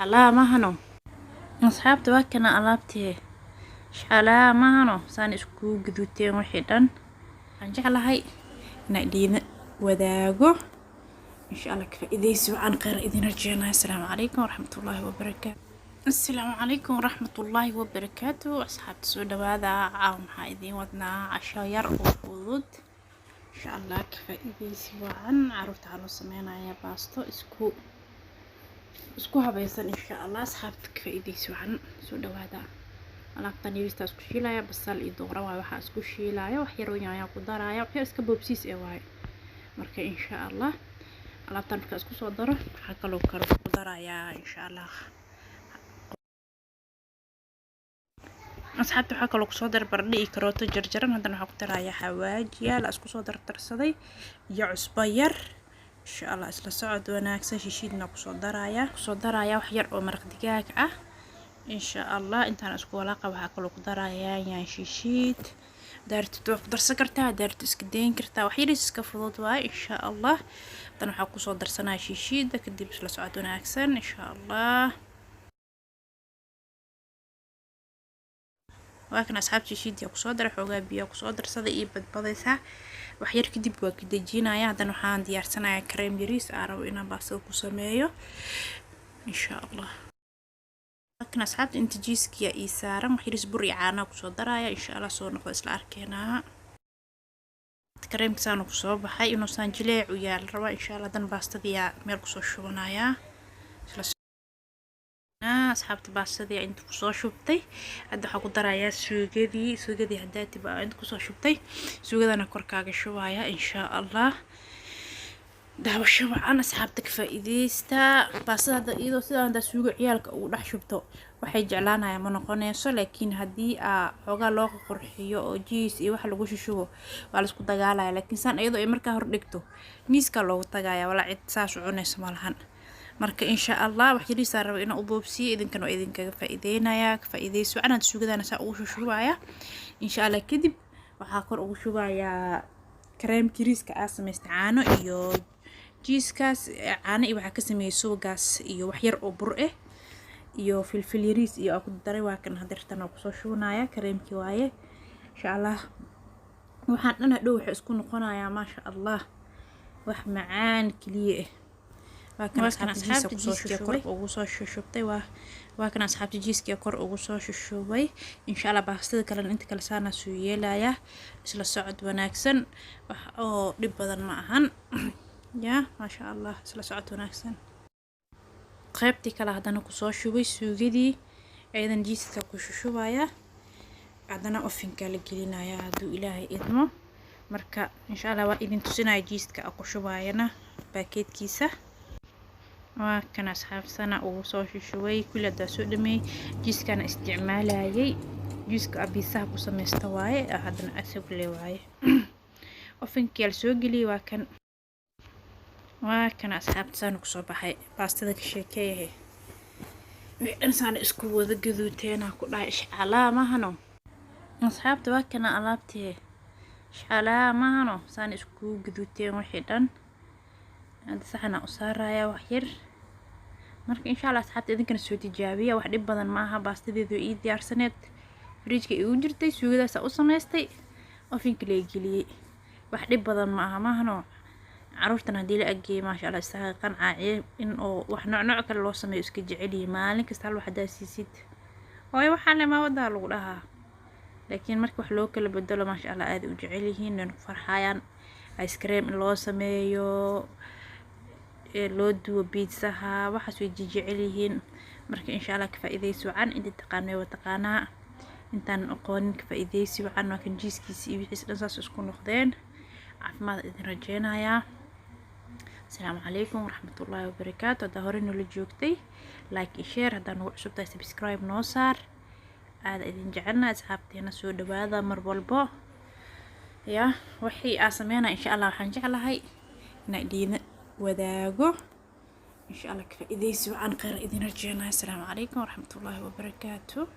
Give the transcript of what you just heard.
على ما هنو أصحاب توكلنا علابتي شعلا ما هنو سان اسكو قدوتين وحيدان هنجي على هاي نقدين وداقو إن شاء الله كفا إذا يسوع عن خير إذن رجعنا. السلام عليكم ورحمة الله وبركاته. السلام عليكم ورحمة الله وبركاته. أصحاب تسود هذا عام حايدين ودنا عشاير وفضود إن شاء الله كفا إذا يسوع عن عروت عنو سمينا يا باستو اسكو هبيسن إن شاء الله. أصحاب كفا إذا يسوع عن سود هذا alaabtan yariista isku shiilaya basal iyo doora waxa isku shiilaya wax yar oo yaaya ku daraya wax iska boobsiis ee waay marka insha Allah alaabtan marka isku soo daro waxa kale oo karo ku daraya insha Allah. asxaabta waxa kale oo ku soo dar bardhi iyo karooto jarjaran hadana waxa ku daraya xawaajiya la isku soo darsaday iyo cusbo yar insha Allah isla socod wanaagsan shishiidna ku soo daraya wax yar oo maraq digaag ah إن شاء الله أنت أنا أسكو ولا قبها كله قدرة يعني شيشيت دارت تقدر سكرتها دارت اسكدين كرتها وحيري سكفضوت واي إن شاء الله أنا حكو صدر سنة شيشيت ذاك دي بس لسعدنا أحسن إن شاء الله. ولكن أصحاب شيشيت ياكو صدر حوجا بياكو صدر صدق بدبضيسها وحير كدي بوكدي جينا يا هذا نحان ديار سنة كريم يريس أعرف إنا باسلكو سمايو إن شاء الله. لكن أصحاب أنت جيسك يا إيسارة محيرس بري عانا كصدرايا إن شاء الله صور نقص الأركينها تكريم كسانو كصوب حي إنه سانجلي ويال روا إن شاء الله دن باستديا ميركو شونايا أصحاب تباستديا أنت كصو شوبتي هذا حكو درايا سوقدي هداتي بقى أنت كصو شوبتي سوقدي أنا كركاغ شوايا إن شاء الله. دعوة شبعان أصحابتك فائديستا بس هذا إذا سيدا هذا سوق عيالك أو راح شبته waxay jeclaanayaan ma noqonayso laakiin hadii xogaa loo qurxiyo oo jiis iyo wax lagu shishubo waa la isku dagaalaya laakiin san iyadoo ay markaa hor dhigto miiska loogu tagaya wala cid saas u cunayso malahan marka insha Allah wax yariisa rabo inaan u boobsiyo idinkan oo idinkaga faa'iideynaya ka faa'iideyso anad suugadana saa ugu shubaya insha Allah kadib waxa kor ugu shubaya kareem kiriiska ah sameeysta caano iyo jiiskaas caano iyo waxa ka sameeyay suugaas iyo wax yar oo bur ah iyo filfil yariis iyo aku daray waa kan hadirtan oo soo shuunaya kareemkii waaye insha Allah waxaan dhan dhow wax isku noqonaya ma sha Allah wax macaan kaliye waa kan asxaabta jiiska kor ugu soo shubtay waa kan asxaabta jiiska kor ugu soo shubay insha Allah baastada kale inta kala saana soo yeelaya isla socod wanaagsan wax oo dib badan ma ahan ya ma sha Allah isla socod wanaagsan. qaybtii kala hadana ku soo shubay suugadii aydan jiiska ku shubaya hadana ofinka la gelinaya haduu Ilaahay idmo marka insha Allah waa idin tusinaya jiiska ku shubayana baaketkiisa waa kan asxaab sana ugu soo shubay kulada soo dhamay jiiskana isticmaalayay jiiska abisaha ku sameeysta waaye hadana asab leeyahay ofinka la soo geliyo waa kan asxaabta saan ku soo baxay baastada ka sheekeeyay wixii saan isku wada gaduuteena ku dhaay ishcala ma hano asxaabta waa kana alaabtee ishcala ma hano saan isku gaduuteen wixii dhan hada saxana u saaraya wax yar marka insha Allah asxaabta idinkana soo tijaabiya wax dhib badan ma aha baastadeedu ii diyaarsaneed fridge-ka igu jirtay suugadaas u sameystay ofinka la geliyay wax dhib badan ma aha ma hano عرفتنا هدي لأجي ما شاء الله استحقاً عاية إنه وإحنا نوع كل لو سمي إسك جعلي مالك استحلو حدا سيسيد وهي وحنا ما وده لها لكن مركب حلو كل بدله ما شاء الله هذا وجعليه إنه فرحان آيس كريم لو سميه لود وبيتزا وحسوا يجي جعليهن مركب إن شاء الله كفائدة يسوعان إنت تقاني وتقانا إنتان أقوان كفائدة يسوعان وكن جيسكيسي بحيث الأساس يكون نقدين عفماد إذن رجينا يا السلام عليكم ورحمة الله وبركاته. هذا هورين اللي جوكتي لايك شير هذا نوع شبتاي سبسكرايب نوصار هذا إذن جعلنا أصحابتي هنا سود بهذا مربلبو يا وحي آسمينا إن شاء الله حنجعلها هاي نقدين وداقو إن شاء الله كفا إذا يسوع عن خير إذن رجينا. السلام عليكم ورحمة الله وبركاته.